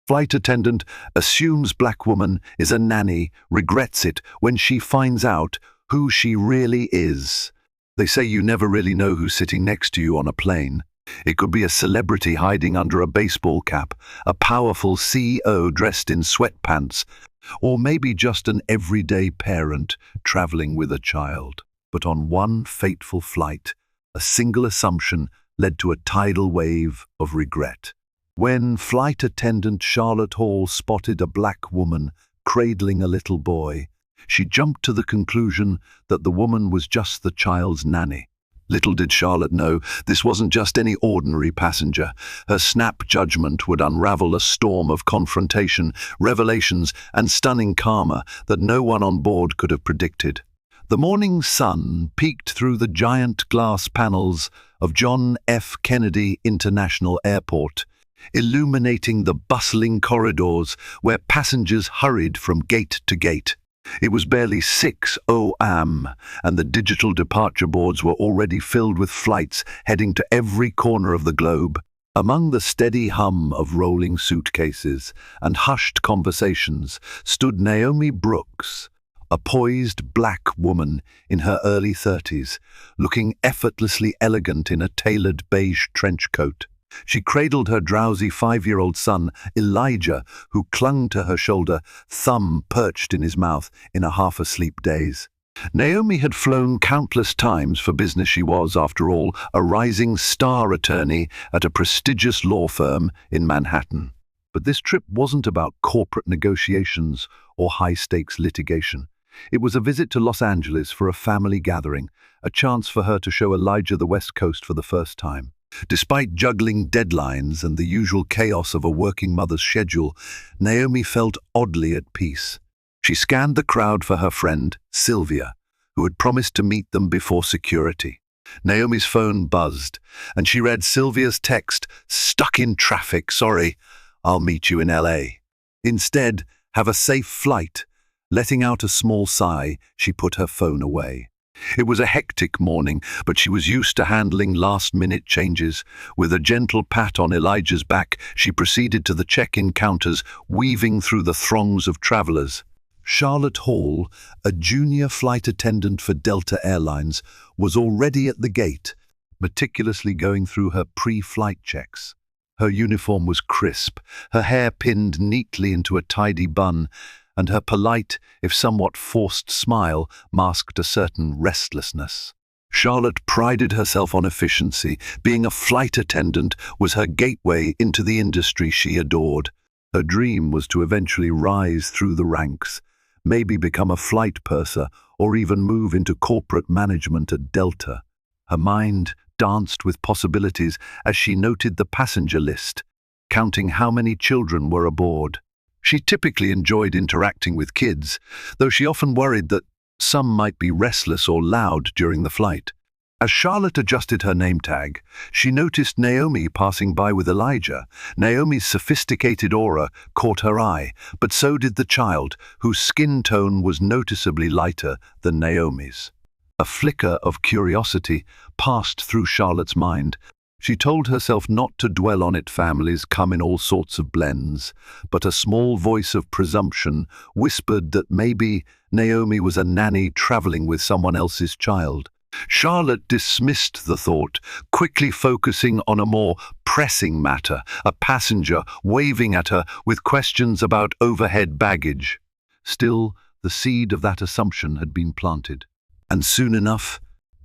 Flight attendant assumes black woman is a nanny, regrets it when she finds out who she really is. They say you never really know who's sitting next to you on a plane. It could be a celebrity hiding under a baseball cap, a powerful CEO dressed in sweatpants, or maybe just an everyday parent traveling with a child. But on one fateful flight, a single assumption led to a tidal wave of regret. When flight attendant Charlotte Hall spotted a black woman cradling a little boy, she jumped to the conclusion that the woman was just the child's nanny. Little did Charlotte know, this wasn't just any ordinary passenger. Her snap judgment would unravel a storm of confrontation, revelations, and stunning karma that no one on board could have predicted. The morning sun peeked through the giant glass panels of John F. Kennedy International Airport, illuminating the bustling corridors where passengers hurried from gate to gate. It was barely 6 a.m., and the digital departure boards were already filled with flights heading to every corner of the globe. Among the steady hum of rolling suitcases and hushed conversations stood Naomi Brooks, a poised black woman in her early 30s, looking effortlessly elegant in a tailored beige trench coat. She cradled her drowsy 5-year-old son, Elijah, who clung to her shoulder, thumb perched in his mouth in a half-asleep daze. Naomi had flown countless times for business. She was, after all, a rising star attorney at a prestigious law firm in Manhattan. But this trip wasn't about corporate negotiations or high-stakes litigation. It was a visit to Los Angeles for a family gathering, a chance for her to show Elijah the West Coast for the first time. Despite juggling deadlines and the usual chaos of a working mother's schedule, Naomi felt oddly at peace. She scanned the crowd for her friend, Sylvia, who had promised to meet them before security. Naomi's phone buzzed, and she read Sylvia's text, "Stuck in traffic, sorry, I'll meet you in LA. Instead, have a safe flight." Letting out a small sigh, she put her phone away. It was a hectic morning, but she was used to handling last-minute changes. With a gentle pat on Elijah's back, she proceeded to the check-in counters, weaving through the throngs of travelers. Charlotte Hall, a junior flight attendant for Delta Airlines, was already at the gate, meticulously going through her pre-flight checks. Her uniform was crisp, her hair pinned neatly into a tidy bun, and her polite, if somewhat forced smile masked a certain restlessness. Charlotte prided herself on efficiency. Being a flight attendant was her gateway into the industry she adored. Her dream was to eventually rise through the ranks, maybe become a flight purser, or even move into corporate management at Delta. Her mind danced with possibilities as she noted the passenger list, counting how many children were aboard. She typically enjoyed interacting with kids, though she often worried that some might be restless or loud during the flight. As Charlotte adjusted her name tag, she noticed Naomi passing by with Elijah. Naomi's sophisticated aura caught her eye, but so did the child, whose skin tone was noticeably lighter than Naomi's. A flicker of curiosity passed through Charlotte's mind. She told herself not to dwell on it. Families come in all sorts of blends, but a small voice of presumption whispered that maybe Naomi was a nanny traveling with someone else's child. Charlotte dismissed the thought, quickly focusing on a more pressing matter, a passenger waving at her with questions about overhead baggage. Still, the seed of that assumption had been planted, and soon enough,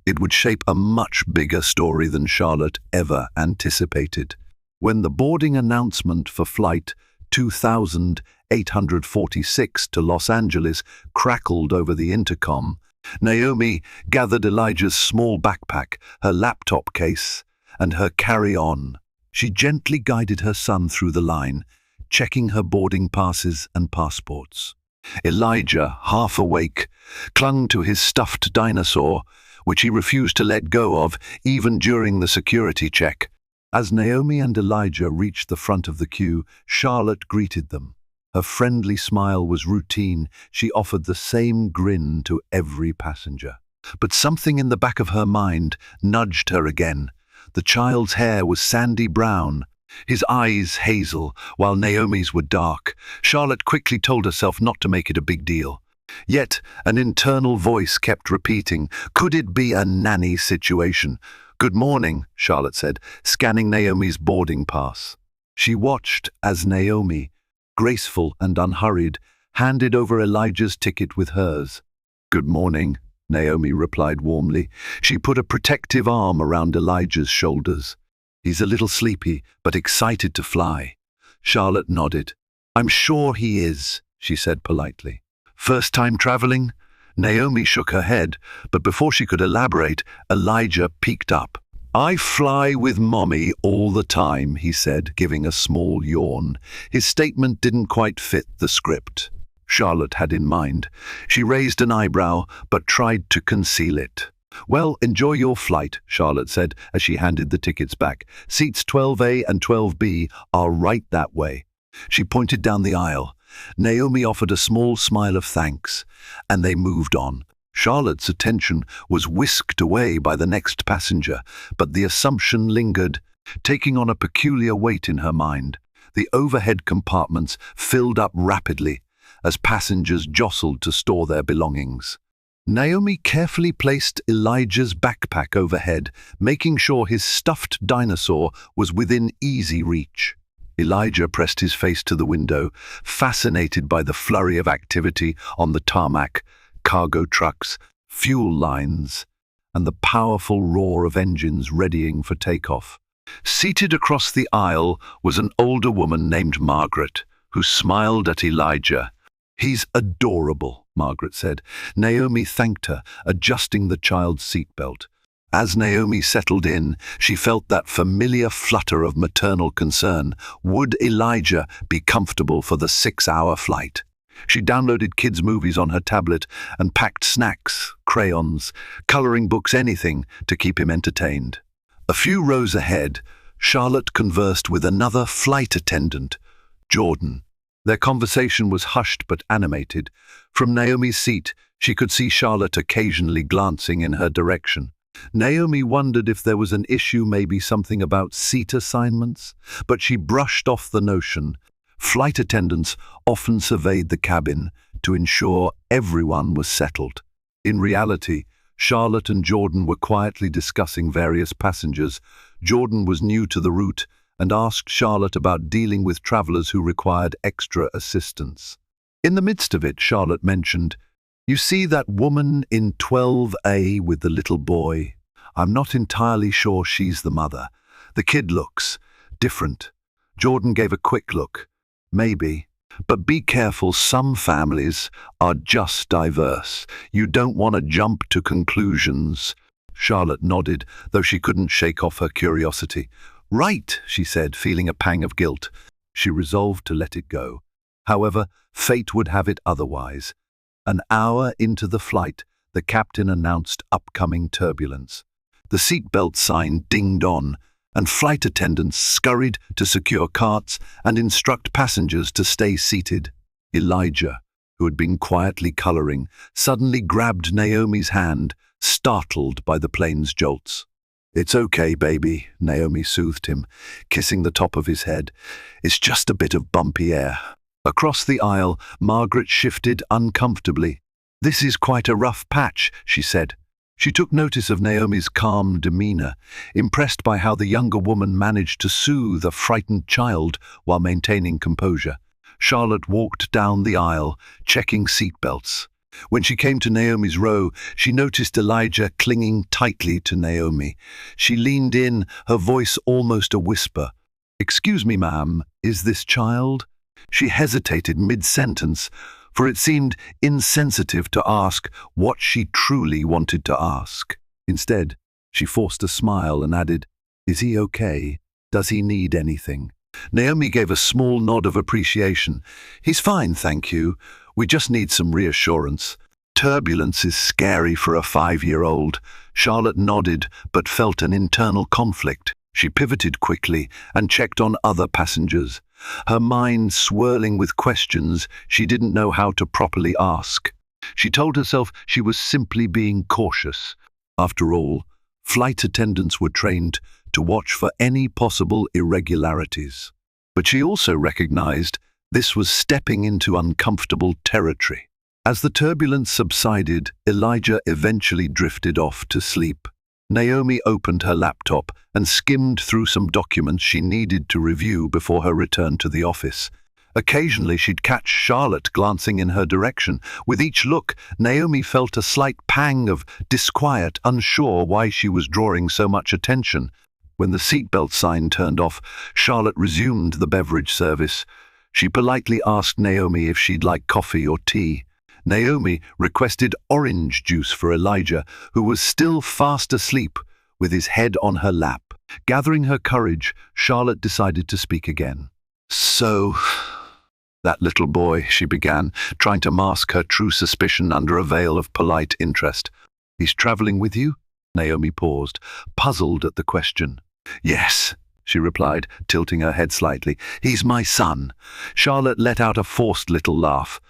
it would shape a much bigger story than Charlotte ever anticipated. When the boarding announcement for Flight 2846 to Los Angeles crackled over the intercom, Naomi gathered Elijah's small backpack, her laptop case, and her carry-on. She gently guided her son through the line, checking her boarding passes and passports. Elijah, half awake, clung to his stuffed dinosaur, which he refused to let go of even during the security check. As Naomi and Elijah reached the front of the queue, Charlotte greeted them. Her friendly smile was routine. She offered the same grin to every passenger. But something in the back of her mind nudged her again. The child's hair was sandy brown, his eyes hazel, while Naomi's were dark. Charlotte quickly told herself not to make it a big deal. Yet an internal voice kept repeating, could it be a nanny situation? Good morning, Charlotte said, scanning Naomi's boarding pass. She watched as Naomi, graceful and unhurried, handed over Elijah's ticket with hers. Good morning, Naomi replied warmly. She put a protective arm around Elijah's shoulders. He's a little sleepy, but excited to fly. Charlotte nodded. I'm sure he is, she said politely. First time traveling? Naomi shook her head, but before she could elaborate, Elijah peeked up. I fly with Mommy all the time, he said, giving a small yawn. His statement didn't quite fit the script Charlotte had in mind. She raised an eyebrow, but tried to conceal it. Well, enjoy your flight, Charlotte said as she handed the tickets back. Seats 12A and 12B are right that way. She pointed down the aisle. Naomi offered a small smile of thanks, and they moved on. Charlotte's attention was whisked away by the next passenger, but the assumption lingered, taking on a peculiar weight in her mind. The overhead compartments filled up rapidly as passengers jostled to store their belongings. Naomi carefully placed Elijah's backpack overhead, making sure his stuffed dinosaur was within easy reach. Elijah pressed his face to the window, fascinated by the flurry of activity on the tarmac, cargo trucks, fuel lines, and the powerful roar of engines readying for takeoff. Seated across the aisle was an older woman named Margaret, who smiled at Elijah. He's adorable, Margaret said. Naomi thanked her, adjusting the child's seatbelt. As Naomi settled in, she felt that familiar flutter of maternal concern. Would Elijah be comfortable for the 6-hour flight? She downloaded kids' movies on her tablet and packed snacks, crayons, coloring books, anything to keep him entertained. A few rows ahead, Charlotte conversed with another flight attendant, Jordan. Their conversation was hushed but animated. From Naomi's seat, she could see Charlotte occasionally glancing in her direction. Naomi wondered if there was an issue, maybe something about seat assignments, but she brushed off the notion. Flight attendants often surveyed the cabin to ensure everyone was settled. In reality, Charlotte and Jordan were quietly discussing various passengers. Jordan was new to the route and asked Charlotte about dealing with travelers who required extra assistance. In the midst of it, Charlotte mentioned, "You see that woman in 12A with the little boy? I'm not entirely sure she's the mother. The kid looks different." Jordan gave a quick look. Maybe. But be careful, some families are just diverse. You don't want to jump to conclusions. Charlotte nodded, though she couldn't shake off her curiosity. Right, she said, feeling a pang of guilt. She resolved to let it go. However, fate would have it otherwise. An hour into the flight, the captain announced upcoming turbulence. The seatbelt sign dinged on, and flight attendants scurried to secure carts and instruct passengers to stay seated. Elijah, who had been quietly coloring, suddenly grabbed Naomi's hand, startled by the plane's jolts. "It's okay, baby," Naomi soothed him, kissing the top of his head. "It's just a bit of bumpy air." Across the aisle, Margaret shifted uncomfortably. "This is quite a rough patch," she said. She took notice of Naomi's calm demeanor, impressed by how the younger woman managed to soothe a frightened child while maintaining composure. Charlotte walked down the aisle, checking seatbelts. When she came to Naomi's row, she noticed Elijah clinging tightly to Naomi. She leaned in, her voice almost a whisper. "Excuse me, ma'am, is this child?" She hesitated mid-sentence, for it seemed insensitive to ask what she truly wanted to ask. Instead, she forced a smile and added, "Is he okay? Does he need anything?" Naomi gave a small nod of appreciation. "He's fine, thank you. We just need some reassurance. Turbulence is scary for a 5-year-old. Charlotte nodded, but felt an internal conflict. She pivoted quickly and checked on other passengers, her mind swirling with questions she didn't know how to properly ask. She told herself she was simply being cautious. After all, flight attendants were trained to watch for any possible irregularities. But she also recognized this was stepping into uncomfortable territory. As the turbulence subsided, Elijah eventually drifted off to sleep. Naomi opened her laptop and skimmed through some documents she needed to review before her return to the office. Occasionally she'd catch Charlotte glancing in her direction. With each look, Naomi felt a slight pang of disquiet, unsure why she was drawing so much attention. When the seatbelt sign turned off, Charlotte resumed the beverage service. She politely asked Naomi if she'd like coffee or tea. Naomi requested orange juice for Elijah, who was still fast asleep, with his head on her lap. Gathering her courage, Charlotte decided to speak again. "So, that little boy," she began, trying to mask her true suspicion under a veil of polite interest. "He's traveling with you?" Naomi paused, puzzled at the question. "Yes," she replied, tilting her head slightly. "He's my son." Charlotte let out a forced little laugh.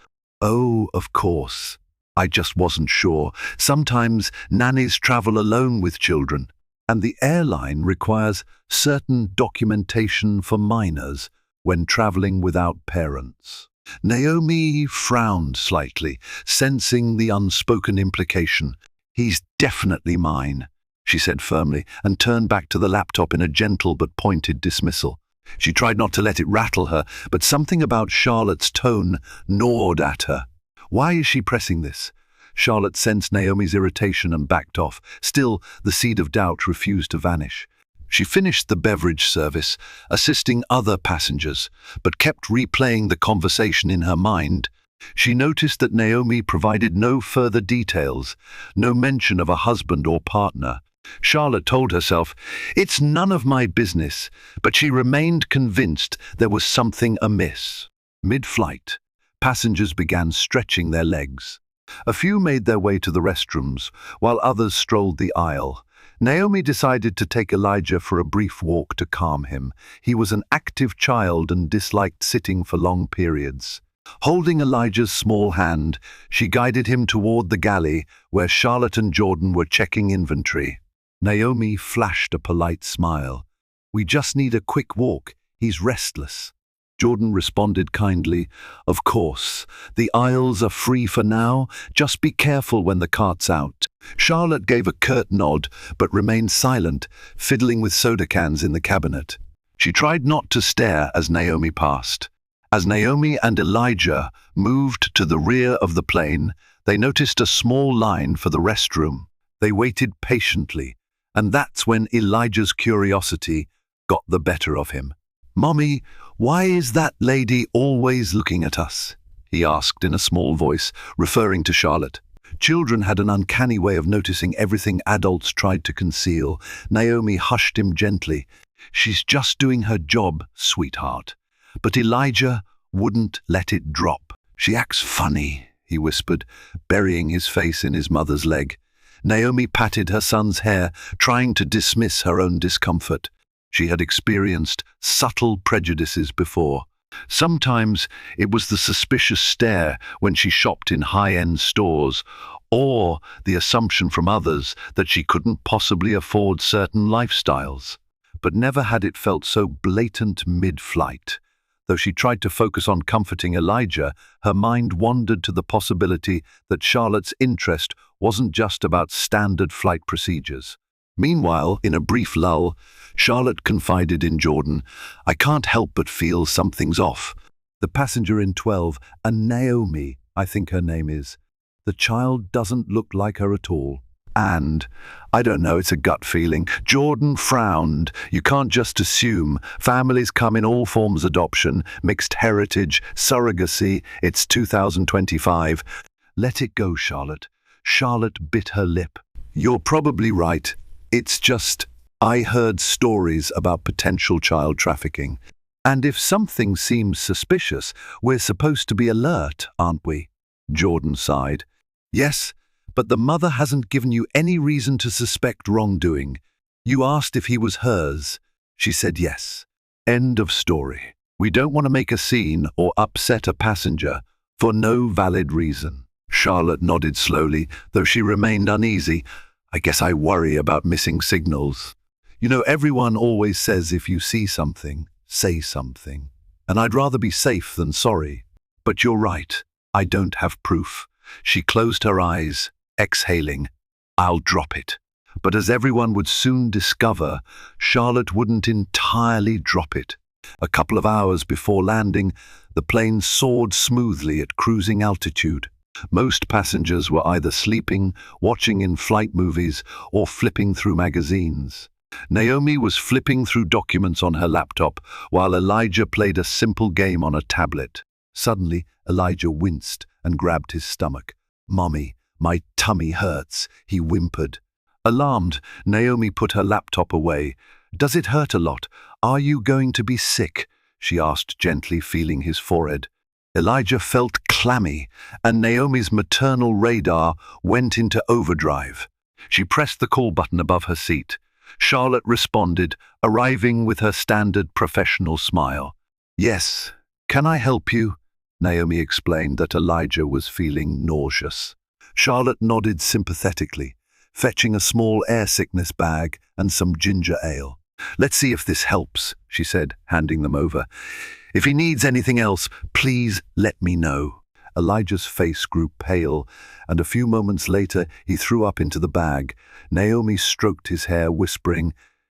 "Oh, of course. I just wasn't sure. Sometimes nannies travel alone with children, and the airline requires certain documentation for minors when traveling without parents." Naomi frowned slightly, sensing the unspoken implication. "He's definitely mine," she said firmly, and turned back to the laptop in a gentle but pointed dismissal. She tried not to let it rattle her, but something about Charlotte's tone gnawed at her. Why is she pressing this? Charlotte sensed Naomi's irritation and backed off. Still, the seed of doubt refused to vanish. She finished the beverage service, assisting other passengers, but kept replaying the conversation in her mind. She noticed that Naomi provided no further details, no mention of a husband or partner. Charlotte told herself, "It's none of my business," but she remained convinced there was something amiss. Mid-flight, passengers began stretching their legs. A few made their way to the restrooms, while others strolled the aisle. Naomi decided to take Elijah for a brief walk to calm him. He was an active child and disliked sitting for long periods. Holding Elijah's small hand, she guided him toward the galley where Charlotte and Jordan were checking inventory. Naomi flashed a polite smile. "We just need a quick walk. He's restless." Jordan responded kindly, "Of course, the aisles are free for now. Just be careful when the cart's out." Charlotte gave a curt nod, but remained silent, fiddling with soda cans in the cabinet. She tried not to stare as Naomi passed. As Naomi and Elijah moved to the rear of the plane, they noticed a small line for the restroom. They waited patiently, and that's when Elijah's curiosity got the better of him. "Mommy, why is that lady always looking at us?" he asked in a small voice, referring to Charlotte. Children had an uncanny way of noticing everything adults tried to conceal. Naomi hushed him gently. "She's just doing her job, sweetheart." But Elijah wouldn't let it drop. "She acts funny," he whispered, burying his face in his mother's leg. Naomi patted her son's hair, trying to dismiss her own discomfort. She had experienced subtle prejudices before. Sometimes it was the suspicious stare when she shopped in high-end stores, or the assumption from others that she couldn't possibly afford certain lifestyles. But never had it felt so blatant mid-flight. Though she tried to focus on comforting Elijah, her mind wandered to the possibility that Charlotte's interest wasn't just about standard flight procedures. Meanwhile, in a brief lull, Charlotte confided in Jordan, "I can't help but feel something's off. The passenger in 12, and Naomi, I think her name is. The child doesn't look like her at all. And, I don't know, it's a gut feeling." Jordan frowned. "You can't just assume. Families come in all forms: adoption, mixed heritage, surrogacy. It's 2025. Let it go, Charlotte." Charlotte bit her lip. "You're probably right. It's just, I heard stories about potential child trafficking. And if something seems suspicious, we're supposed to be alert, aren't we?" Jordan sighed. "Yes, but the mother hasn't given you any reason to suspect wrongdoing. You asked if he was hers. She said yes. End of story. We don't want to make a scene or upset a passenger for no valid reason." Charlotte nodded slowly, though she remained uneasy. "I guess I worry about missing signals." You know, everyone always says if you see something, say something. And I'd rather be safe than sorry. But you're right, I don't have proof. She closed her eyes, exhaling. I'll drop it. But as everyone would soon discover, Charlotte wouldn't entirely drop it. A couple of hours before landing, the plane soared smoothly at cruising altitude. Most passengers were either sleeping, watching in-flight movies, or flipping through magazines. Naomi was flipping through documents on her laptop, while Elijah played a simple game on a tablet. Suddenly, Elijah winced and grabbed his stomach. "Mommy, my tummy hurts," he whimpered. Alarmed, Naomi put her laptop away. "Does it hurt a lot? Are you going to be sick?" she asked gently, feeling his forehead. Elijah felt clammy, and Naomi's maternal radar went into overdrive. She pressed the call button above her seat. Charlotte responded, arriving with her standard professional smile. "Yes, can I help you?" Naomi explained that Elijah was feeling nauseous. Charlotte nodded sympathetically, fetching a small air sickness bag and some ginger ale. "Let's see if this helps," she said, handing them over. "If he needs anything else, please let me know." Elijah's face grew pale, and a few moments later he threw up into the bag. Naomi stroked his hair, whispering,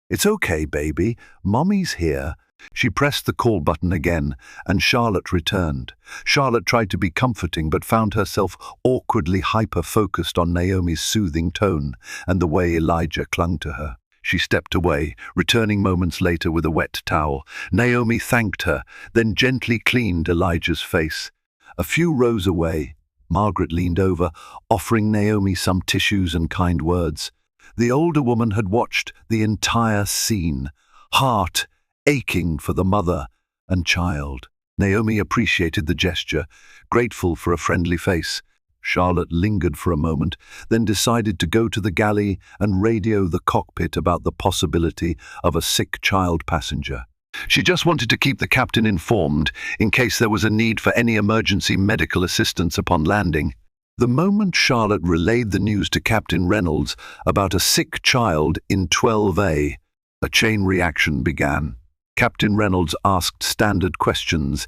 "It's okay, baby. Mommy's here." She pressed the call button again, and Charlotte returned. Charlotte tried to be comforting, but found herself awkwardly hyper-focused on Naomi's soothing tone and the way Elijah clung to her. She stepped away, returning moments later with a wet towel. Naomi thanked her, then gently cleaned Elijah's face. A few rows away, Margaret leaned over, offering Naomi some tissues and kind words. The older woman had watched the entire scene, heart aching for the mother and child. Naomi appreciated the gesture, grateful for a friendly face. Charlotte lingered for a moment, then decided to go to the galley and radio the cockpit about the possibility of a sick child passenger. She just wanted to keep the captain informed in case there was a need for any emergency medical assistance upon landing. The moment Charlotte relayed the news to Captain Reynolds about a sick child in 12A, a chain reaction began. Captain Reynolds asked standard questions.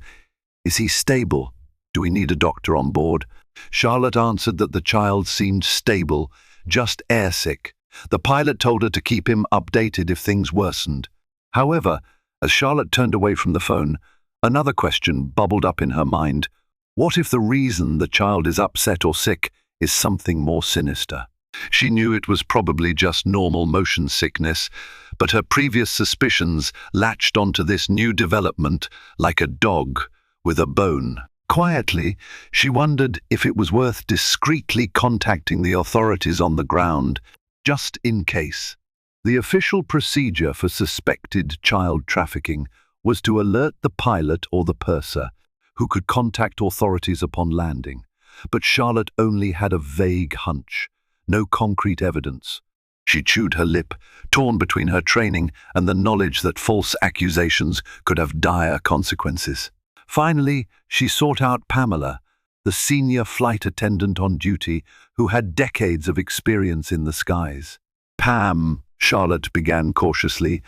"Is he stable? Do we need a doctor on board?" Charlotte answered that the child seemed stable, just airsick. The pilot told her to keep him updated if things worsened. However, as Charlotte turned away from the phone, another question bubbled up in her mind. What if the reason the child is upset or sick is something more sinister? She knew it was probably just normal motion sickness, but her previous suspicions latched onto this new development like a dog with a bone. Quietly, she wondered if it was worth discreetly contacting the authorities on the ground, just in case. The official procedure for suspected child trafficking was to alert the pilot or the purser, who could contact authorities upon landing. But Charlotte only had a vague hunch, no concrete evidence. She chewed her lip, torn between her training and the knowledge that false accusations could have dire consequences. Finally, she sought out Pamela, the senior flight attendant on duty who had decades of experience in the skies. "Pam," Charlotte began cautiously,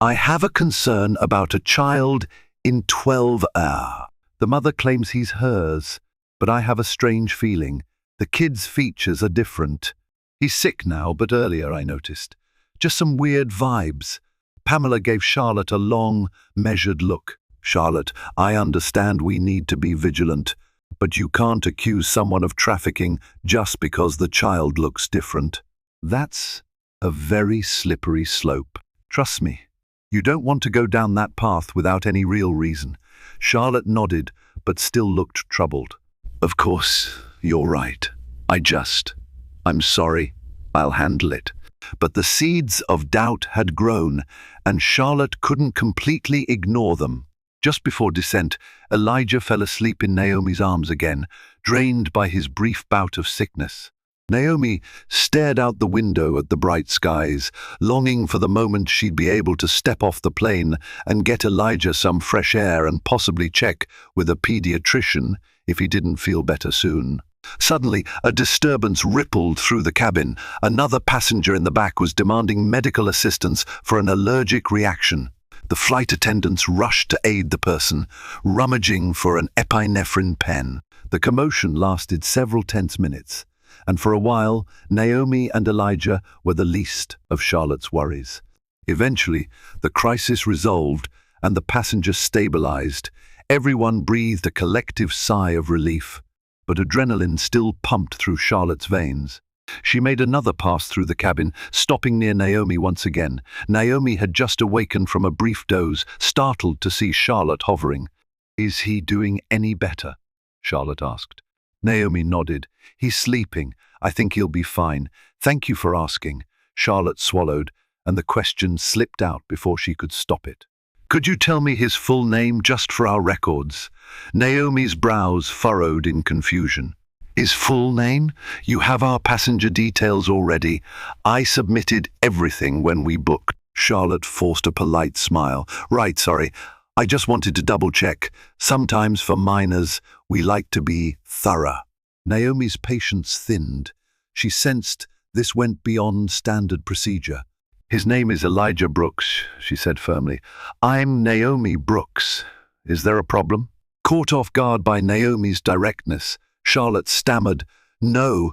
"I have a concern about a child in 12R. The mother claims he's hers, but I have a strange feeling. The kid's features are different. He's sick now, but earlier I noticed. Just some weird vibes." Pamela gave Charlotte a long, measured look. "Charlotte, I understand we need to be vigilant, but you can't accuse someone of trafficking just because the child looks different. That's a very slippery slope. Trust me, you don't want to go down that path without any real reason." Charlotte nodded, but still looked troubled. "Of course, you're right. I'm sorry. I'll handle it." But the seeds of doubt had grown, and Charlotte couldn't completely ignore them. Just before descent, Elijah fell asleep in Naomi's arms again, drained by his brief bout of sickness. Naomi stared out the window at the bright skies, longing for the moment she'd be able to step off the plane and get Elijah some fresh air and possibly check with a pediatrician if he didn't feel better soon. Suddenly, a disturbance rippled through the cabin. Another passenger in the back was demanding medical assistance for an allergic reaction. The flight attendants rushed to aid the person, rummaging for an epinephrine pen. The commotion lasted several tense minutes, and for a while, Naomi and Elijah were the least of Charlotte's worries. Eventually, the crisis resolved and the passengers stabilized. Everyone breathed a collective sigh of relief, but adrenaline still pumped through Charlotte's veins. She made another pass through the cabin, stopping near Naomi once again. Naomi had just awakened from a brief doze, startled to see Charlotte hovering. "Is he doing any better?" Charlotte asked. Naomi nodded. "He's sleeping. I think he'll be fine. Thank you for asking." Charlotte swallowed, and the question slipped out before she could stop it. "Could you tell me his full name just for our records?" Naomi's brows furrowed in confusion. "His full name? You have our passenger details already. I submitted everything when we booked." Charlotte forced a polite smile. "Right, sorry. I just wanted to double-check. Sometimes for minors, we like to be thorough." Naomi's patience thinned. She sensed this went beyond standard procedure. "His name is Elijah Brooks," she said firmly. "I'm Naomi Brooks. Is there a problem?" Caught off guard by Naomi's directness, Charlotte stammered, No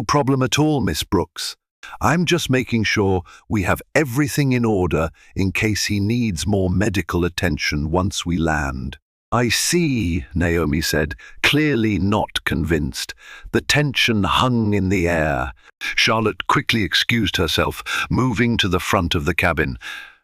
problem at all, Miss Brooks. I'm just making sure we have everything in order in case he needs more medical attention once we land." "I see," Naomi said, clearly not convinced. The tension hung in the air. Charlotte quickly excused herself, moving to the front of the cabin.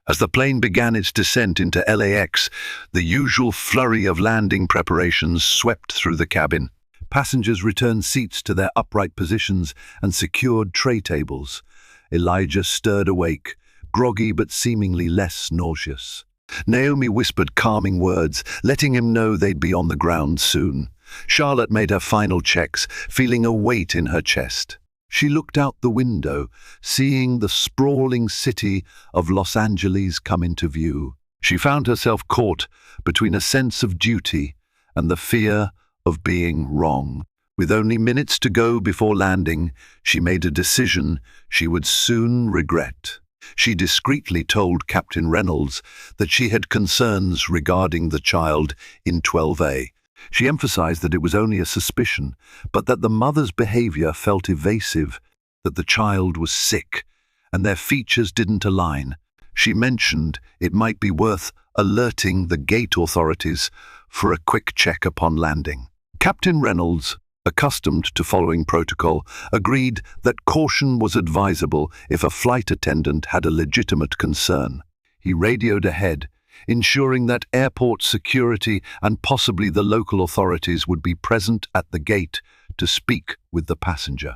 As the plane began its descent into LAX, the usual flurry of landing preparations swept through the cabin. Passengers returned seats to their upright positions and secured tray tables. Elijah stirred awake, groggy but seemingly less nauseous. Naomi whispered calming words, letting him know they'd be on the ground soon. Charlotte made her final checks, feeling a weight in her chest. She looked out the window, seeing the sprawling city of Los Angeles come into view. She found herself caught between a sense of duty and the fear of being wrong. With only minutes to go before landing, she made a decision she would soon regret. She discreetly told Captain Reynolds that she had concerns regarding the child in 12A. She emphasized that it was only a suspicion, but that the mother's behavior felt evasive, that the child was sick, and their features didn't align. She mentioned it might be worth alerting the gate authorities for a quick check upon landing. Captain Reynolds, accustomed to following protocol, agreed that caution was advisable if a flight attendant had a legitimate concern. He radioed ahead, ensuring that airport security and possibly the local authorities would be present at the gate to speak with the passenger.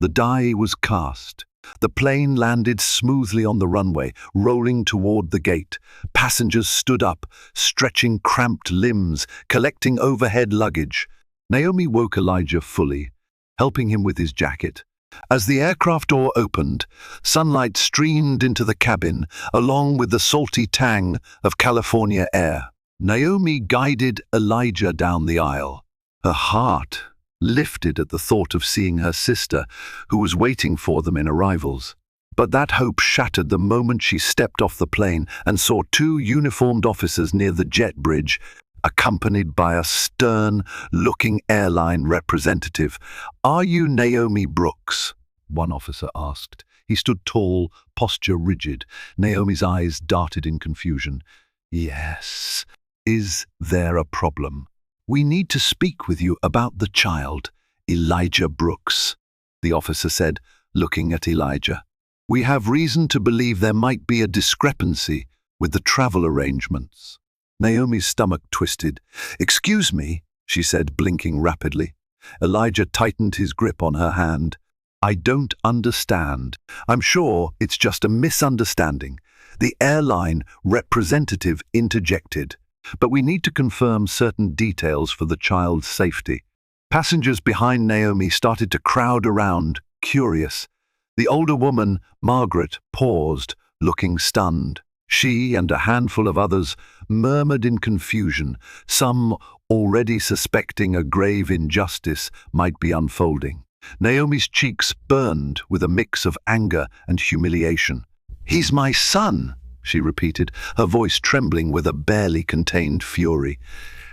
The die was cast. The plane landed smoothly on the runway, rolling toward the gate. Passengers stood up, stretching cramped limbs, collecting overhead luggage. Naomi woke Elijah fully, helping him with his jacket. As the aircraft door opened, sunlight streamed into the cabin, along with the salty tang of California air. Naomi guided Elijah down the aisle. Her heart lifted at the thought of seeing her sister, who was waiting for them in arrivals. But that hope shattered the moment she stepped off the plane and saw two uniformed officers near the jet bridge, accompanied by a stern-looking airline representative. "Are you Naomi Brooks?" one officer asked. He stood tall, posture rigid. Naomi's eyes darted in confusion. "Yes. Is there a problem?" "We need to speak with you about the child, Elijah Brooks," the officer said, looking at Elijah. "We have reason to believe there might be a discrepancy with the travel arrangements." Naomi's stomach twisted. "Excuse me," she said, blinking rapidly. Elijah tightened his grip on her hand. "I don't understand. I'm sure it's just a misunderstanding." The airline representative interjected. "But we need to confirm certain details for the child's safety." Passengers behind Naomi started to crowd around, curious. The older woman, Margaret, paused, looking stunned. She and a handful of others murmured in confusion, some already suspecting a grave injustice might be unfolding. Naomi's cheeks burned with a mix of anger and humiliation. "He's my son," she repeated, her voice trembling with a barely contained fury.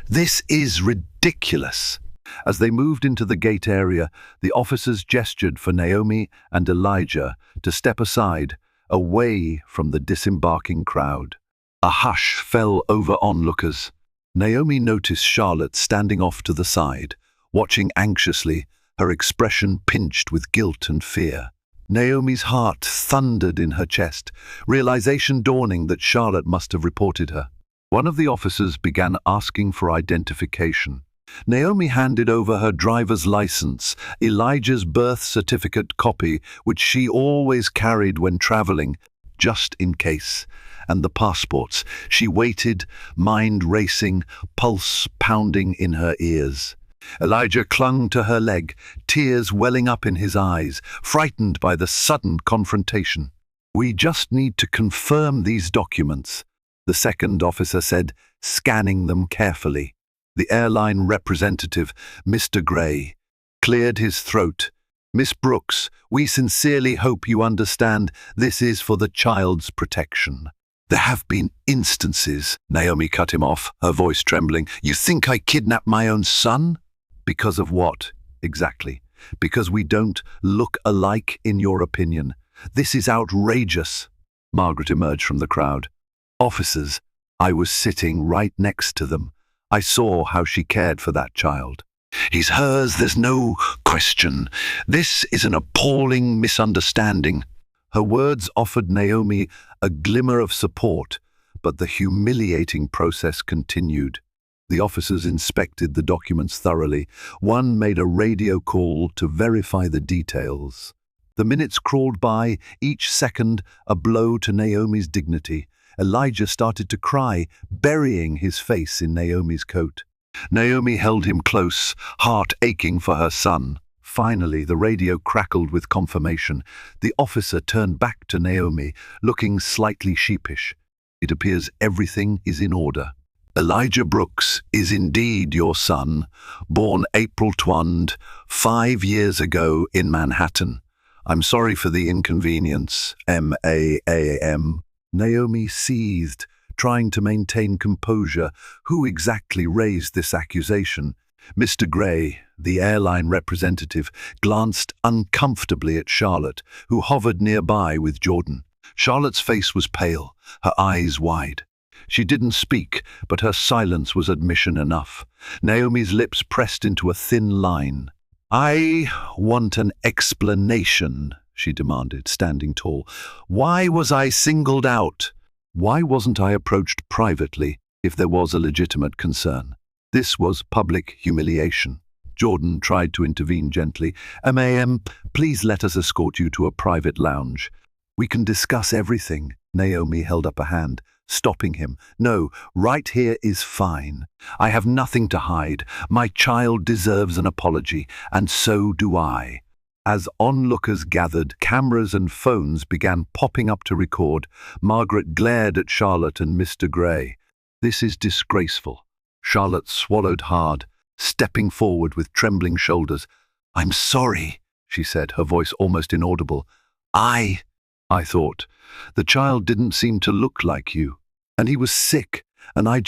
"This is ridiculous." As they moved into the gate area, the officers gestured for Naomi and Elijah to step aside, away from the disembarking crowd. A hush fell over onlookers. Naomi noticed Charlotte standing off to the side, watching anxiously, her expression pinched with guilt and fear. Naomi's heart thundered in her chest, realization dawning that Charlotte must have reported her. One of the officers began asking for identification. Naomi handed over her driver's license, Elijah's birth certificate copy, which she always carried when traveling, just in case, and the passports. She waited, mind racing, pulse pounding in her ears. Elijah clung to her leg, tears welling up in his eyes, frightened by the sudden confrontation. "We just need to confirm these documents," the second officer said, scanning them carefully. The airline representative, Mr. Gray, cleared his throat. "Miss Brooks, we sincerely hope you understand this is for the child's protection." "There have been instances," Naomi cut him off, her voice trembling. "You think I kidnapped my own son?" "Because of what, exactly? Because we don't look alike, in your opinion? This is outrageous." Margaret emerged from the crowd. "Officers, I was sitting right next to them. I saw how she cared for that child. He's hers, there's no question. This is an appalling misunderstanding." Her words offered Naomi a glimmer of support, but the humiliating process continued. The officers inspected the documents thoroughly. One made a radio call to verify the details. The minutes crawled by, each second a blow to Naomi's dignity. Elijah started to cry, burying his face in Naomi's coat. Naomi held him close, heart aching for her son. Finally, the radio crackled with confirmation. The officer turned back to Naomi, looking slightly sheepish. "It appears everything is in order. Elijah Brooks is indeed your son, born April 20, 5 years ago in Manhattan. I'm sorry for the inconvenience, M.A.A.M." Naomi seethed, trying to maintain composure. Who exactly raised this accusation? Mr. Gray, the airline representative, glanced uncomfortably at Charlotte, who hovered nearby with Jordan. Charlotte's face was pale, her eyes wide. She didn't speak, but her silence was admission enough. Naomi's lips pressed into a thin line. "I want an explanation," she demanded, standing tall. "Why was I singled out? Why wasn't I approached privately if there was a legitimate concern? This was public humiliation." Jordan tried to intervene gently. "Ma'am, please let us escort you to a private lounge." "We can discuss everything." Naomi held up a hand, stopping him. "No, right here is fine. I have nothing to hide. My child deserves an apology, and so do I." As onlookers gathered, cameras and phones began popping up to record. Margaret glared at Charlotte and Mr. Gray. "This is disgraceful." Charlotte swallowed hard, stepping forward with trembling shoulders. "I'm sorry," she said, her voice almost inaudible. I thought, the child didn't seem to look like you. And he was sick, and I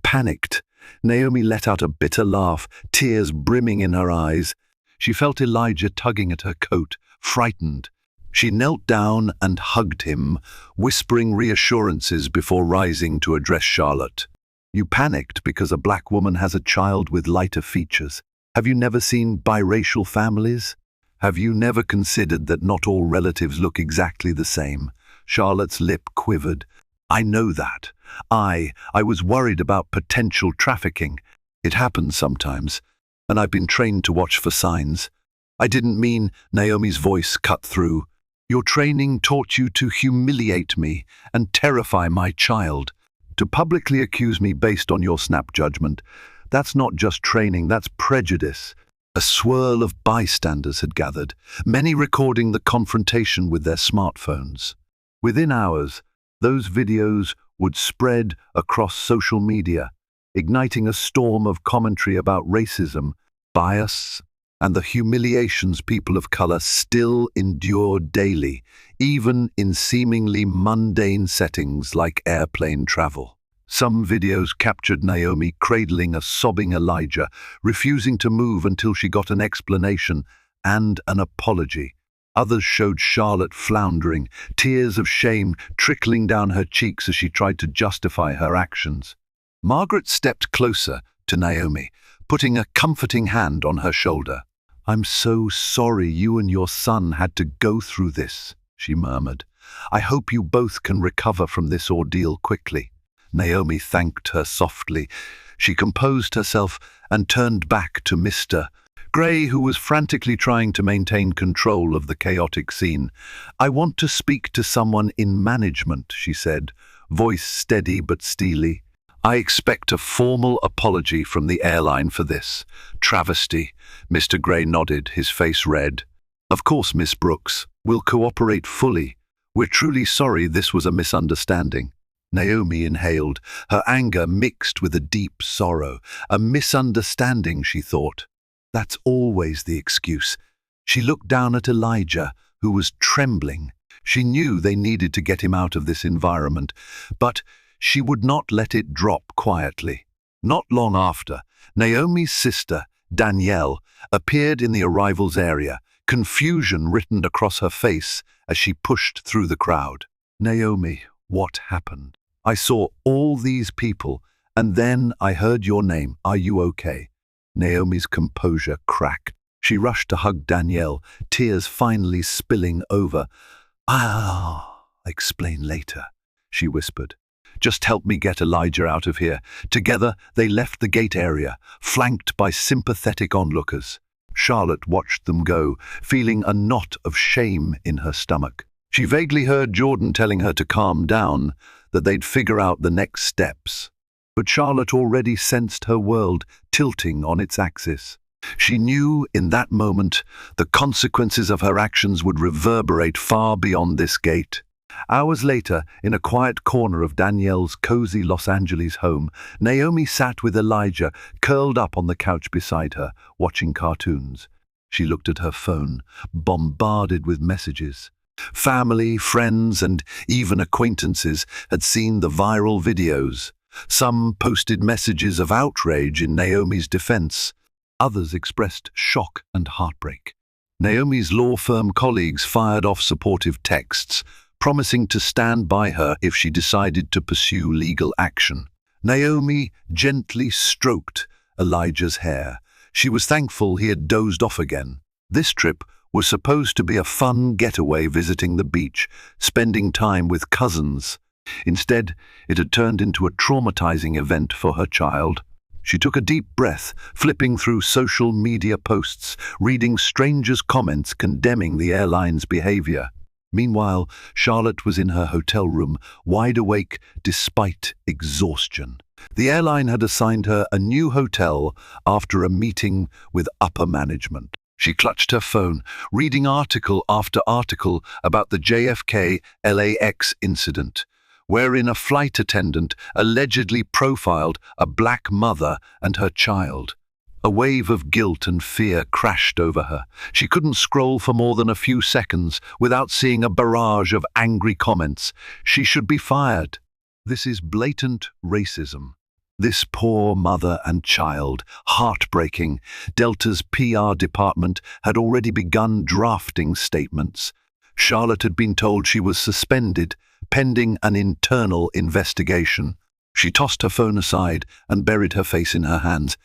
panicked." Naomi let out a bitter laugh, tears brimming in her eyes. She felt Elijah tugging at her coat, frightened. She knelt down and hugged him, whispering reassurances before rising to address Charlotte. "You panicked because a black woman has a child with lighter features. Have you never seen biracial families? Have you never considered that not all relatives look exactly the same?" Charlotte's lip quivered. "I know that. I was worried about potential trafficking. It happens sometimes, and I've been trained to watch for signs." "I didn't mean," Naomi's voice cut through. "Your training taught you to humiliate me and terrify my child. To publicly accuse me based on your snap judgment. That's not just training, that's prejudice." A swirl of bystanders had gathered, many recording the confrontation with their smartphones. Within hours, those videos would spread across social media. igniting a storm of commentary about racism, bias, and the humiliations people of color still endure daily, even in seemingly mundane settings like airplane travel. Some videos captured Naomi cradling a sobbing Elijah, refusing to move until she got an explanation and an apology. Others showed Charlotte floundering, tears of shame trickling down her cheeks as she tried to justify her actions. Margaret stepped closer to Naomi, putting a comforting hand on her shoulder. "I'm so sorry you and your son had to go through this," she murmured. "I hope you both can recover from this ordeal quickly." Naomi thanked her softly. She composed herself and turned back to Mr. Gray, who was frantically trying to maintain control of the chaotic scene. "I want to speak to someone in management," she said, voice steady but steely. "I expect a formal apology from the airline for this travesty." Mr. Gray nodded, his face red. "Of course, Miss Brooks. We'll cooperate fully. We're truly sorry this was a misunderstanding." Naomi inhaled, her anger mixed with a deep sorrow. A misunderstanding, she thought. That's always the excuse. She looked down at Elijah, who was trembling. She knew they needed to get him out of this environment, but she would not let it drop quietly. Not long after, Naomi's sister, Danielle, appeared in the arrivals area, confusion written across her face as she pushed through the crowd. "Naomi, what happened? I saw all these people, and then I heard your name. Are you okay?" Naomi's composure cracked. She rushed to hug Danielle, tears finally spilling over. "I'll explain later," she whispered. "Just help me get Elijah out of here." Together, they left the gate area, flanked by sympathetic onlookers. Charlotte watched them go, feeling a knot of shame in her stomach. She vaguely heard Jordan telling her to calm down, that they'd figure out the next steps. But Charlotte already sensed her world tilting on its axis. She knew in that moment the consequences of her actions would reverberate far beyond this gate. Hours later, in a quiet corner of Danielle's cozy Los Angeles home, Naomi sat with Elijah curled up on the couch beside her, watching cartoons. She looked at her phone, bombarded with messages. Family, friends, and even acquaintances had seen the viral videos. Some posted messages of outrage in Naomi's defense. Others expressed shock and heartbreak. Naomi's law firm colleagues fired off supportive texts, promising to stand by her if she decided to pursue legal action. Naomi gently stroked Elijah's hair. She was thankful he had dozed off again. This trip was supposed to be a fun getaway visiting the beach, spending time with cousins. Instead, it had turned into a traumatizing event for her child. She took a deep breath, flipping through social media posts, reading strangers' comments condemning the airline's behavior. Meanwhile, Charlotte was in her hotel room, wide awake despite exhaustion. The airline had assigned her a new hotel after a meeting with upper management. She clutched her phone, reading article after article about the JFK LAX incident, wherein a flight attendant allegedly profiled a black mother and her child. A wave of guilt and fear crashed over her. She couldn't scroll for more than a few seconds without seeing a barrage of angry comments. She should be fired. This is blatant racism. This poor mother and child, heartbreaking. Delta's PR department had already begun drafting statements. Charlotte had been told she was suspended, pending an internal investigation. She tossed her phone aside and buried her face in her hands.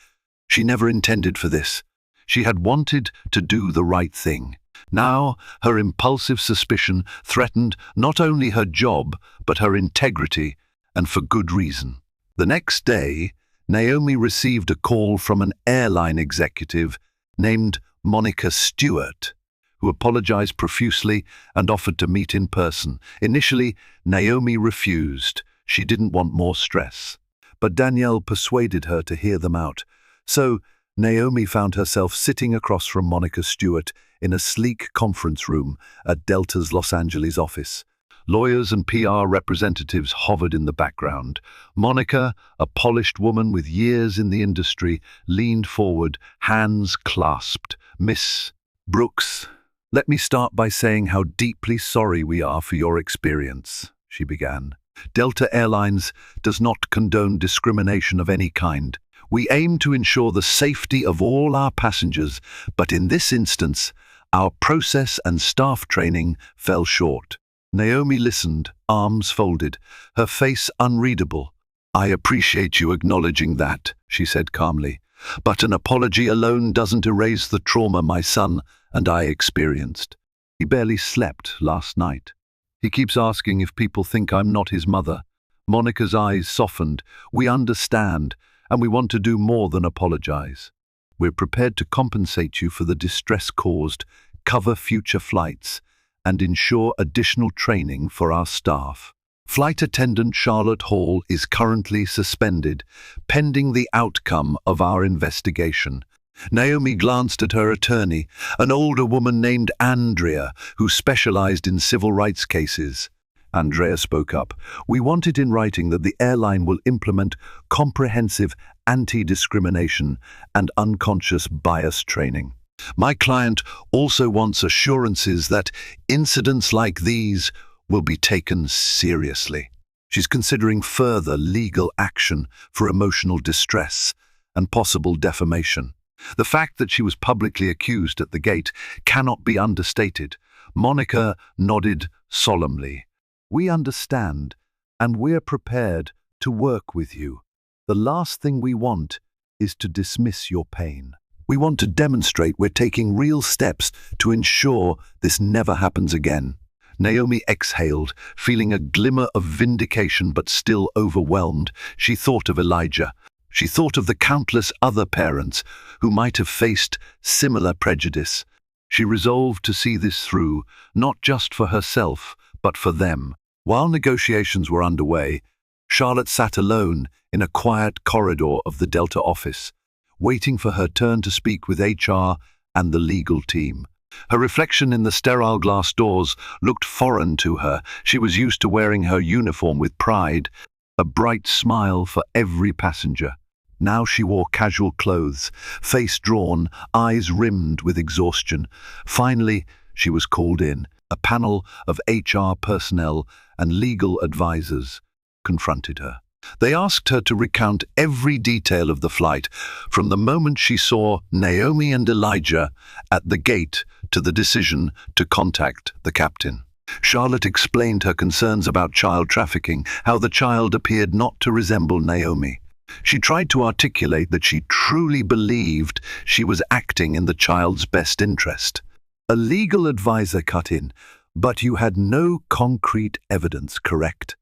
She never intended for this. She had wanted to do the right thing. Now, her impulsive suspicion threatened not only her job, but her integrity, and for good reason. The next day, Naomi received a call from an airline executive named Monica Stewart, who apologized profusely and offered to meet in person. Initially, Naomi refused. She didn't want more stress. But Danielle persuaded her to hear them out. So, Naomi found herself sitting across from Monica Stewart in a sleek conference room at Delta's Los Angeles office. Lawyers and PR representatives hovered in the background. Monica, a polished woman with years in the industry, leaned forward, hands clasped. "Miss Brooks, let me start by saying how deeply sorry we are for your experience," she began. "Delta Airlines does not condone discrimination of any kind. We aim to ensure the safety of all our passengers, but in this instance, our process and staff training fell short." Naomi listened, arms folded, her face unreadable. "I appreciate you acknowledging that," she said calmly, "but an apology alone doesn't erase the trauma my son and I experienced. He barely slept last night. He keeps asking if people think I'm not his mother." Monica's eyes softened. "We understand, and we want to do more than apologize. We're prepared to compensate you for the distress caused, cover future flights, and ensure additional training for our staff. Flight attendant Charlotte Hall is currently suspended, pending the outcome of our investigation." Naomi glanced at her attorney, an older woman named Andrea, who specialized in civil rights cases. Andrea spoke up. "We want it in writing that the airline will implement comprehensive anti-discrimination and unconscious bias training. My client also wants assurances that incidents like these will be taken seriously." She's considering further legal action for emotional distress and possible defamation. The fact that she was publicly accused at the gate cannot be understated. Monica nodded solemnly. "We understand, and we're prepared to work with you. The last thing we want is to dismiss your pain. We want to demonstrate we're taking real steps to ensure this never happens again." Naomi exhaled, feeling a glimmer of vindication but still overwhelmed. She thought of Elijah. She thought of the countless other parents who might have faced similar prejudice. She resolved to see this through, not just for herself, but for them. While negotiations were underway, Charlotte sat alone in a quiet corridor of the Delta office, waiting for her turn to speak with HR and the legal team. Her reflection in the sterile glass doors looked foreign to her. She was used to wearing her uniform with pride, a bright smile for every passenger. Now she wore casual clothes, face drawn, eyes rimmed with exhaustion. Finally, she was called in. A panel of HR personnel and legal advisors confronted her. They asked her to recount every detail of the flight, from the moment she saw Naomi and Elijah at the gate to the decision to contact the captain. Charlotte explained her concerns about child trafficking, how the child appeared not to resemble Naomi. She tried to articulate that she truly believed she was acting in the child's best interest. A legal advisor cut in. "But you had no concrete evidence, correct?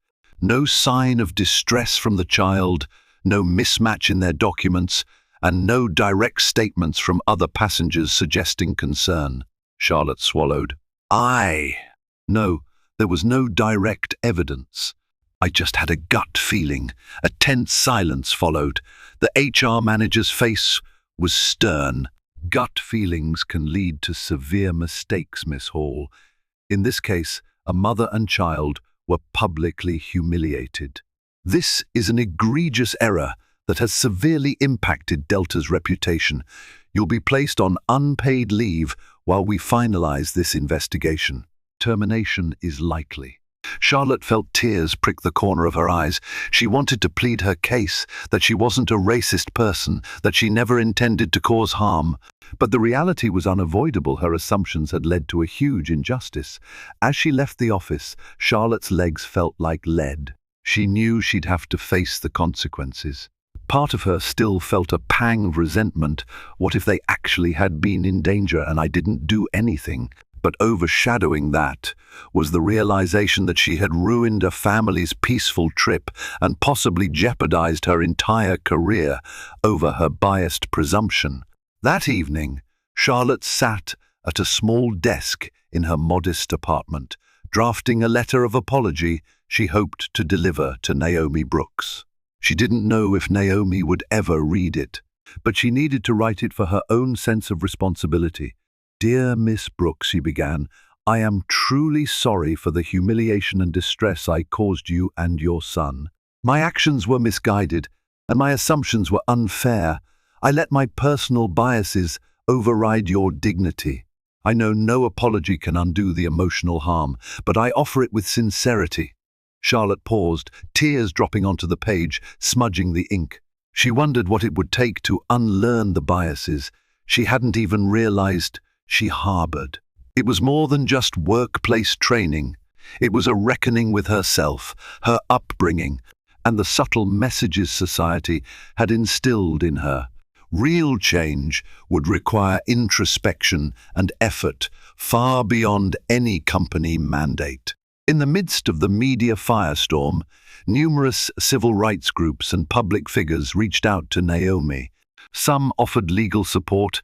No sign of distress from the child, no mismatch in their documents, and no direct statements from other passengers suggesting concern." Charlotte swallowed. No, there was no direct evidence. I just had a gut feeling." A tense silence followed. The HR manager's face was stern. "Gut feelings can lead to severe mistakes, Miss Hall. In this case, a mother and child were publicly humiliated. This is an egregious error that has severely impacted Delta's reputation. You'll be placed on unpaid leave while we finalize this investigation. Termination is likely." Charlotte felt tears prick the corner of her eyes. She wanted to plead her case, that she wasn't a racist person, that she never intended to cause harm. But the reality was unavoidable. Her assumptions had led to a huge injustice. As she left the office, Charlotte's legs felt like lead. She knew she'd have to face the consequences. Part of her still felt a pang of resentment. What if they actually had been in danger and I didn't do anything? But overshadowing that was the realization that she had ruined a family's peaceful trip and possibly jeopardized her entire career over her biased presumption. That evening, Charlotte sat at a small desk in her modest apartment, drafting a letter of apology she hoped to deliver to Naomi Brooks. She didn't know if Naomi would ever read it, but she needed to write it for her own sense of responsibility. "Dear Miss Brooks," she began, I am truly sorry for the humiliation and distress I caused you and your son. My actions were misguided, and my assumptions were unfair. I let my personal biases override your dignity. I know no apology can undo the emotional harm, but I offer it with sincerity." Charlotte paused, tears dropping onto the page, smudging the ink. She wondered what it would take to unlearn the biases she hadn't even realized she harbored. It was more than just workplace training. It was a reckoning with herself, her upbringing, and the subtle messages society had instilled in her. Real change would require introspection and effort far beyond any company mandate. In the midst of the media firestorm, numerous civil rights groups and public figures reached out to Naomi. Some offered legal support,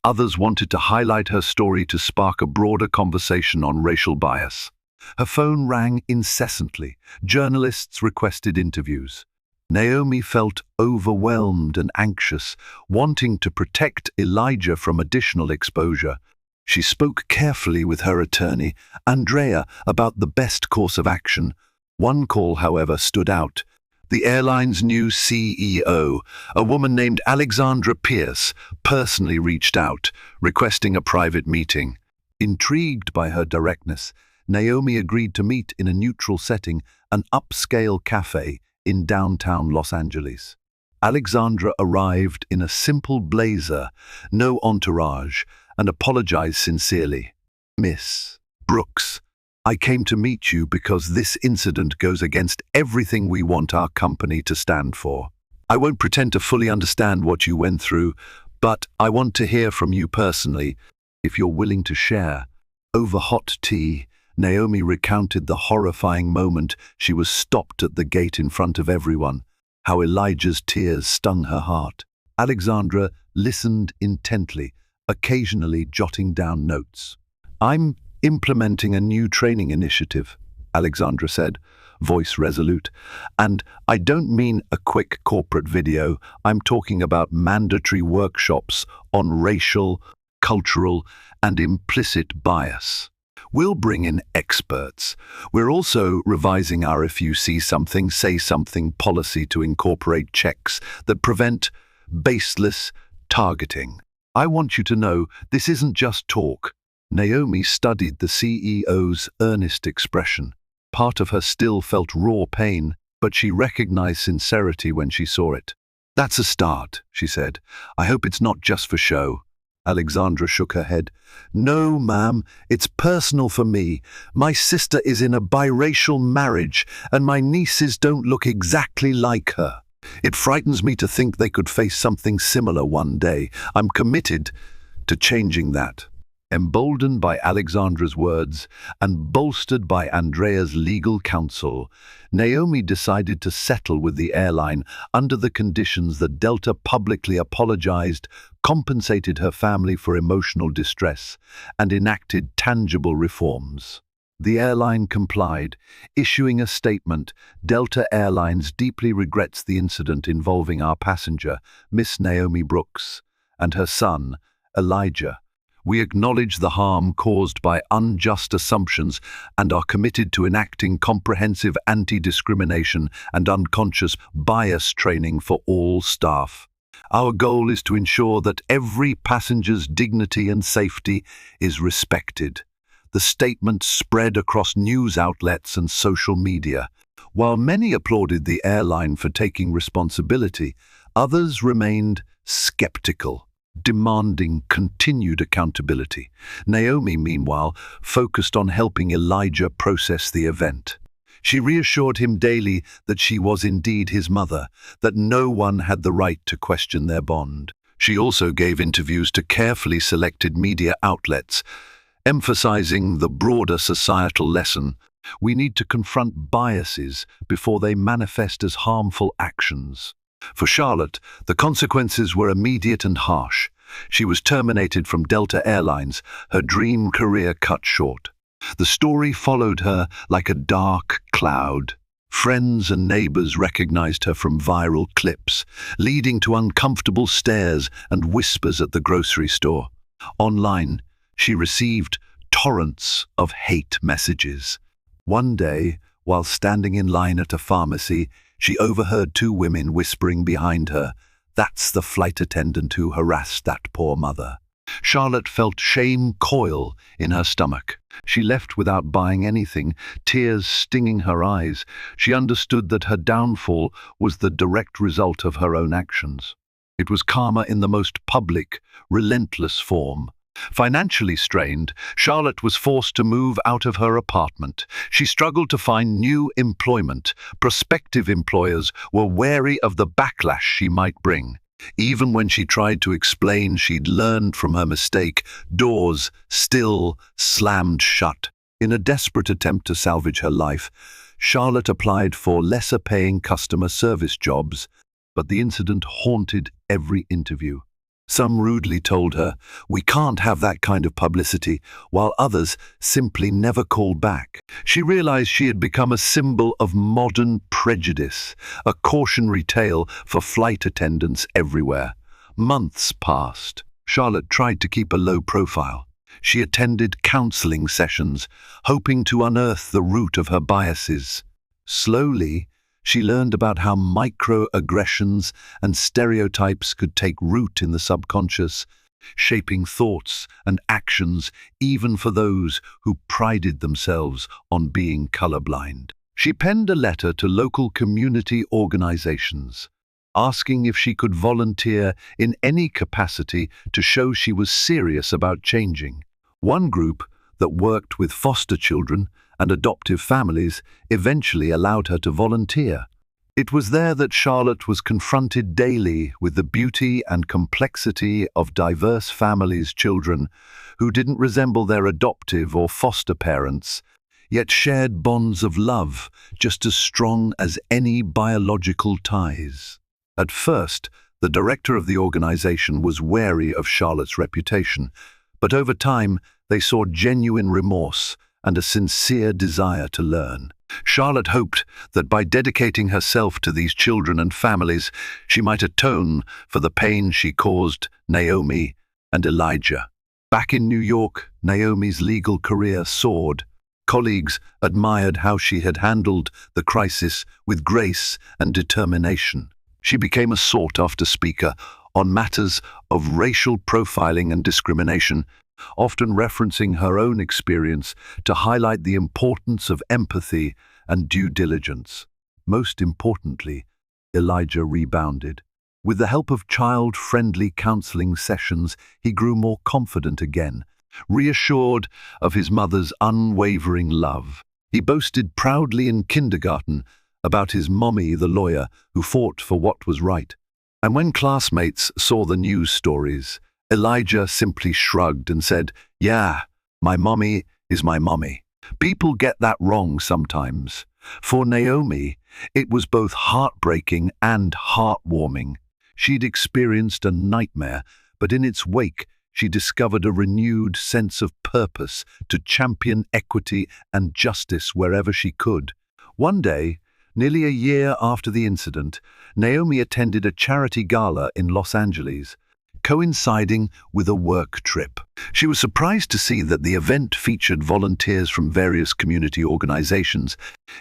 others wanted to highlight her story to spark a broader conversation on racial bias. Her phone rang incessantly. Journalists requested interviews. Naomi felt overwhelmed and anxious, wanting to protect Elijah from additional exposure. She spoke carefully with her attorney, Andrea, about the best course of action. One call, however, stood out. The airline's new CEO, a woman named Alexandra Pierce, personally reached out, requesting a private meeting. Intrigued by her directness, Naomi agreed to meet in a neutral setting, an upscale cafe in downtown Los Angeles. Alexandra arrived in a simple blazer, no entourage, and apologized sincerely. "Miss Brooks, I came to meet you because this incident goes against everything we want our company to stand for. I won't pretend to fully understand what you went through, but I want to hear from you personally, if you're willing to share." Over hot tea, Naomi recounted the horrifying moment she was stopped at the gate in front of everyone, how Elijah's tears stung her heart. Alexandra listened intently, occasionally jotting down notes. "I'm implementing a new training initiative," Alexandra said, voice resolute. "And I don't mean a quick corporate video. I'm talking about mandatory workshops on racial, cultural, and implicit bias. We'll bring in experts. We're also revising our if you see something, say something policy to incorporate checks that prevent baseless targeting. I want you to know this isn't just talk." Naomi studied the CEO's earnest expression. Part of her still felt raw pain, but she recognized sincerity when she saw it. "That's a start," she said. "I hope it's not just for show." Alexandra shook her head. "No, ma'am, it's personal for me. My sister is in a biracial marriage, and my nieces don't look exactly like her. It frightens me to think they could face something similar one day. I'm committed to changing that." Emboldened by Alexandra's words and bolstered by Andrea's legal counsel, Naomi decided to settle with the airline under the conditions that Delta publicly apologized, compensated her family for emotional distress, and enacted tangible reforms. The airline complied, issuing a statement. "Delta Airlines deeply regrets the incident involving our passenger, Miss Naomi Brooks, and her son, Elijah. We acknowledge the harm caused by unjust assumptions and are committed to enacting comprehensive anti-discrimination and unconscious bias training for all staff. Our goal is to ensure that every passenger's dignity and safety is respected." The statement spread across news outlets and social media. While many applauded the airline for taking responsibility, others remained skeptical, demanding continued accountability. Naomi, meanwhile, focused on helping Elijah process the event. She reassured him daily that she was indeed his mother, that no one had the right to question their bond. She also gave interviews to carefully selected media outlets, emphasizing the broader societal lesson: we need to confront biases before they manifest as harmful actions. For Charlotte, the consequences were immediate and harsh. She was terminated from Delta Airlines, her dream career cut short. The story followed her like a dark cloud. Friends and neighbors recognized her from viral clips, leading to uncomfortable stares and whispers at the grocery store. Online, she received torrents of hate messages. One day, while standing in line at a pharmacy, she overheard two women whispering behind her, "That's the flight attendant who harassed that poor mother." Charlotte felt shame coil in her stomach. She left without buying anything, tears stinging her eyes. She understood that her downfall was the direct result of her own actions. It was karma in the most public, relentless form. Financially strained, Charlotte was forced to move out of her apartment. She struggled to find new employment. Prospective employers were wary of the backlash she might bring. Even when she tried to explain she'd learned from her mistake, doors still slammed shut. In a desperate attempt to salvage her life, Charlotte applied for lesser-paying customer service jobs, but the incident haunted every interview. Some rudely told her, "We can't have that kind of publicity," while others simply never called back. She realized she had become a symbol of modern prejudice, a cautionary tale for flight attendants everywhere. Months passed. Charlotte tried to keep a low profile. She attended counseling sessions, hoping to unearth the root of her biases. Slowly, she learned about how microaggressions and stereotypes could take root in the subconscious, shaping thoughts and actions even for those who prided themselves on being colorblind. She penned a letter to local community organizations, asking if she could volunteer in any capacity to show she was serious about changing. One group that worked with foster children and adoptive families eventually allowed her to volunteer. It was there that Charlotte was confronted daily with the beauty and complexity of diverse families' children who didn't resemble their adoptive or foster parents, yet shared bonds of love just as strong as any biological ties. At first, the director of the organization was wary of Charlotte's reputation, but over time they saw genuine remorse and a sincere desire to learn. Charlotte hoped that by dedicating herself to these children and families, she might atone for the pain she caused Naomi and Elijah. Back in New York, Naomi's legal career soared. Colleagues admired how she had handled the crisis with grace and determination. She became a sought-after speaker on matters of racial profiling and discrimination, often referencing her own experience to highlight the importance of empathy and due diligence. Most importantly, Elijah rebounded. With the help of child-friendly counseling sessions, he grew more confident again, reassured of his mother's unwavering love. He boasted proudly in kindergarten about his mommy, the lawyer, who fought for what was right. And when classmates saw the news stories, Elijah simply shrugged and said, "Yeah, my mommy is my mommy." People get that wrong sometimes. For Naomi, it was both heartbreaking and heartwarming. She'd experienced a nightmare, but in its wake, she discovered a renewed sense of purpose to champion equity and justice wherever she could. One day, nearly a year after the incident, Naomi attended a charity gala in Los Angeles, coinciding with a work trip. She was surprised to see that the event featured volunteers from various community organizations,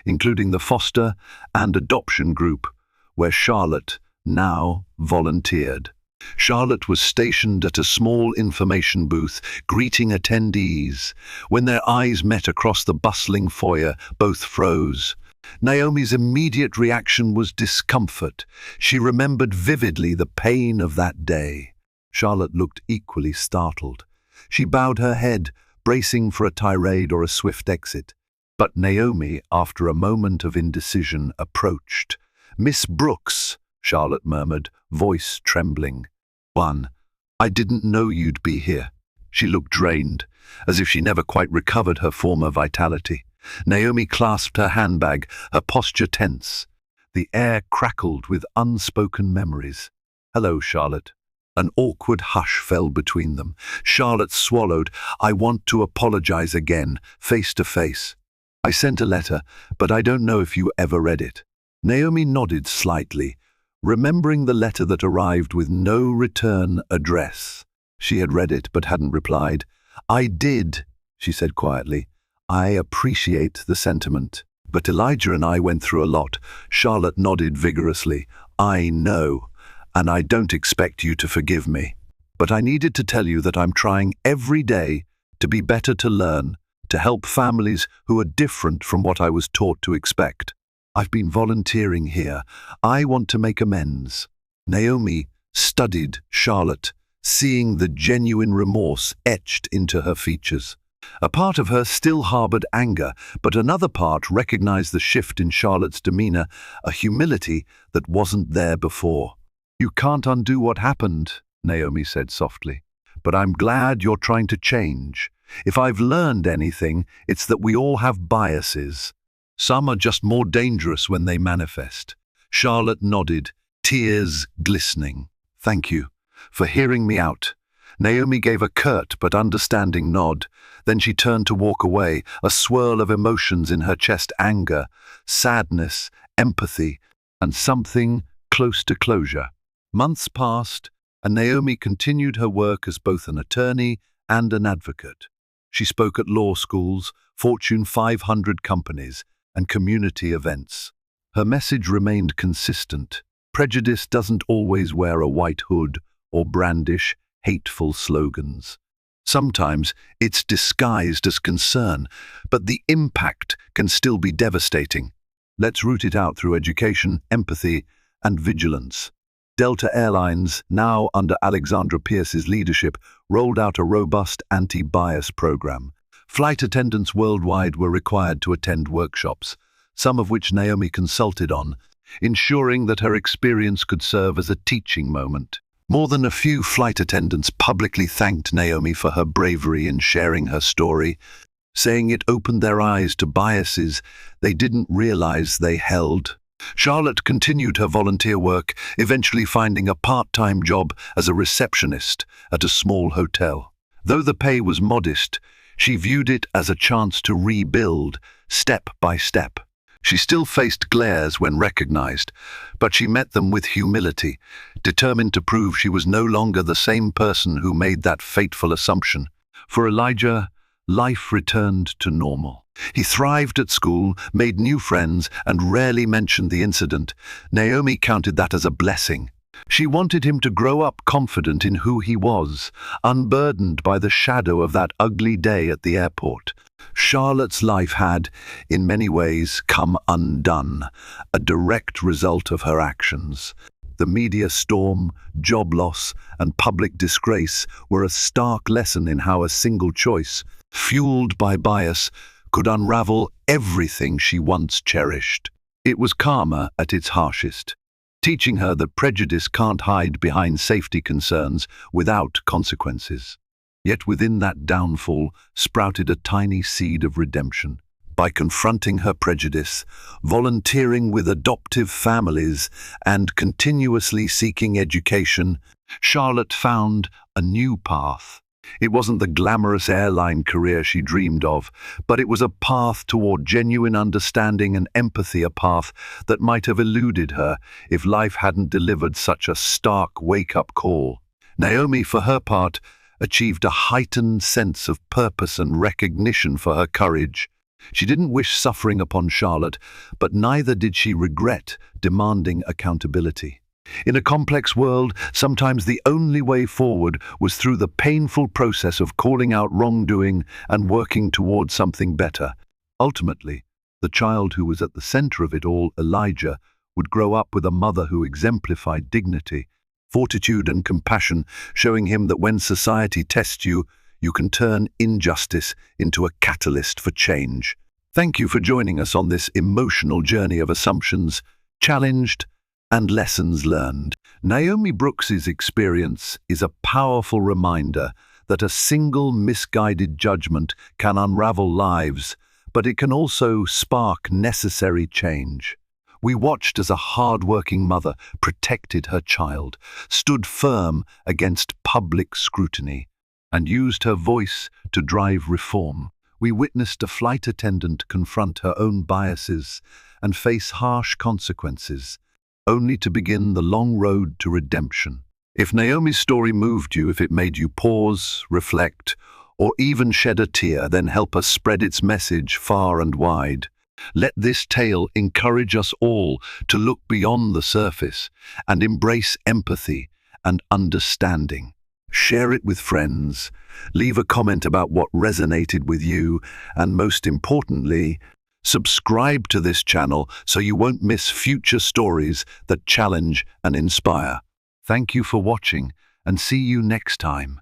including the foster and adoption group, where Charlotte now volunteered. Charlotte was stationed at a small information booth, greeting attendees. When their eyes met across the bustling foyer, both froze. Naomi's immediate reaction was discomfort. She remembered vividly the pain of that day. Charlotte looked equally startled. She bowed her head, bracing for a tirade or a swift exit. But Naomi, after a moment of indecision, approached. "Miss Brooks," Charlotte murmured, voice trembling. "I didn't know you'd be here." She looked drained, as if she never quite recovered her former vitality. Naomi clasped her handbag, her posture tense. The air crackled with unspoken memories. "Hello, Charlotte." An awkward hush fell between them. Charlotte swallowed. "I want to apologize again, face to face. I sent a letter, but I don't know if you ever read it." Naomi nodded slightly, remembering the letter that arrived with no return address. She had read it but hadn't replied. "I did," she said quietly. "I appreciate the sentiment. But Elijah and I went through a lot." Charlotte nodded vigorously. "I know, and I don't expect you to forgive me. But I needed to tell you that I'm trying every day to be better, to learn, to help families who are different from what I was taught to expect. I've been volunteering here. I want to make amends." Naomi studied Charlotte, seeing the genuine remorse etched into her features. A part of her still harbored anger, but another part recognized the shift in Charlotte's demeanor, a humility that wasn't there before. "You can't undo what happened," Naomi said softly, "but I'm glad you're trying to change. If I've learned anything, it's that we all have biases. Some are just more dangerous when they manifest." Charlotte nodded, tears glistening. "Thank you for hearing me out." Naomi gave a curt but understanding nod. Then she turned to walk away, a swirl of emotions in her chest: anger, sadness, empathy, and something close to closure. Months passed, and Naomi continued her work as both an attorney and an advocate. She spoke at law schools, Fortune 500 companies, and community events. Her message remained consistent. Prejudice doesn't always wear a white hood or brandish hateful slogans. Sometimes it's disguised as concern, but the impact can still be devastating. Let's root it out through education, empathy, and vigilance. Delta Airlines, now under Alexandra Pierce's leadership, rolled out a robust anti-bias program. Flight attendants worldwide were required to attend workshops, some of which Naomi consulted on, ensuring that her experience could serve as a teaching moment. More than a few flight attendants publicly thanked Naomi for her bravery in sharing her story, saying it opened their eyes to biases they didn't realize they held. Charlotte continued her volunteer work, eventually finding a part-time job as a receptionist at a small hotel. Though the pay was modest, she viewed it as a chance to rebuild, step by step. She still faced glares when recognized, but she met them with humility, determined to prove she was no longer the same person who made that fateful assumption. For Elijah, life returned to normal. He thrived at school, made new friends, and rarely mentioned the incident. Naomi counted that as a blessing. She wanted him to grow up confident in who he was, unburdened by the shadow of that ugly day at the airport. Charlotte's life had, in many ways, come undone, a direct result of her actions. The media storm, job loss, and public disgrace were a stark lesson in how a single choice, fueled by bias, could unravel everything she once cherished. It was karma at its harshest, teaching her that prejudice can't hide behind safety concerns without consequences. Yet within that downfall sprouted a tiny seed of redemption. By confronting her prejudice, volunteering with adoptive families, and continuously seeking education, Charlotte found a new path. It wasn't the glamorous airline career she dreamed of, but it was a path toward genuine understanding and empathy, a path that might have eluded her if life hadn't delivered such a stark wake-up call. Naomi, for her part, achieved a heightened sense of purpose and recognition for her courage. She didn't wish suffering upon Charlotte, but neither did she regret demanding accountability. In a complex world, sometimes the only way forward was through the painful process of calling out wrongdoing and working towards something better. Ultimately, the child who was at the center of it all, Elijah, would grow up with a mother who exemplified dignity, fortitude, and compassion, showing him that when society tests you, you can turn injustice into a catalyst for change. Thank you for joining us on this emotional journey of assumptions, challenged, and lessons learned. Naomi Brooks's experience is a powerful reminder that a single misguided judgment can unravel lives, but it can also spark necessary change. We watched as a hard-working mother protected her child, stood firm against public scrutiny, and used her voice to drive reform. We witnessed a flight attendant confront her own biases and face harsh consequences, only to begin the long road to redemption. If Naomi's story moved you, if it made you pause, reflect, or even shed a tear, then help us spread its message far and wide. Let this tale encourage us all to look beyond the surface and embrace empathy and understanding. Share it with friends, leave a comment about what resonated with you, and most importantly, subscribe to this channel so you won't miss future stories that challenge and inspire. Thank you for watching, and see you next time.